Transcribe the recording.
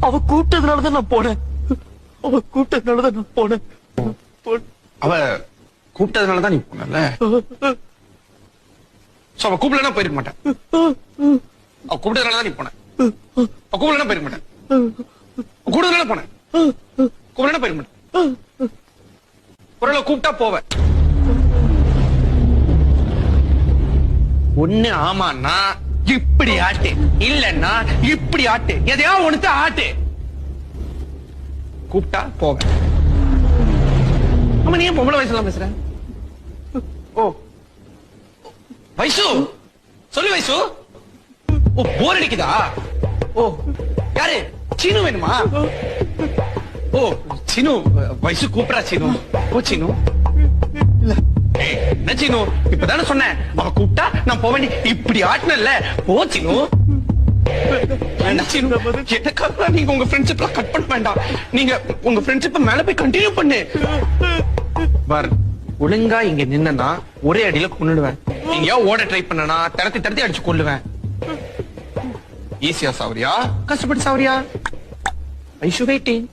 அவ கூப்பிட்டதுனாலதான் நான் போனேன். அவ கூப்பிட்டதுனாலதான் நான் போனேன். அவ கூப்பிட்டதுனாலதான் நீ போனல. அவ கூப்பிடலன்னா போயிருக்க மாட்டேன். அவ கூப்பிட்டதுனாலதான் நீ போன. அவ கூப்பிடலன்னா போயிருக்க மாட்டேன். கூப்பிட்டதுனால போனேன். கூப்பிடலன்னா போயிருக்க மாட்டேன். ஒரு கூப்பிட்டா போவேன். ஒண்ணு ஆமாண்ணா இப்படி ஆட்டு, இல்லன்னா இப்படி ஆட்டு, எதையா ஒண்ணுத்த ஆட்டு. கூப்பிட்டா போவேன். ஆமா, நீ ஏன் பொம்பளை வயசுலாம் பேசுற? ஓ வயசு சொல்லு வயசு. ஓ போர் அடிக்குதா? ஓ யாரு சீனு வேணுமா? ஓ சீனு வயசு கூப்பிடா. சீனு ஓ சீனு என்ன சீனு இப்பதானே சொன்னேன் அவ கூப்பிட்டா நான் போவேன். இப்படி ஆட்டினல்ல போ சீனு. எனக்காக நீங்க உங்க ஃப்ரெண்ட்ஷிப்ல கட் பண்ண வேண்டாம். நீங்க உங்க ஃப்ரெண்ட்ஷிப்ப மேல போய் கண்டினியூ பண்ணு. பார் ஒழுங்கா இங்க நின்னா ஒரே அடியில கொன்னுடுவேன். நீங்க ஓட ட்ரை பண்ணனா தரத்தி தரத்தி அடிச்சு கொள்ளுவேன். ஈஸியா சாவரியா கஷ்டப்பட்டு சாவரியா? ஐஷு வெயிட்டிங்.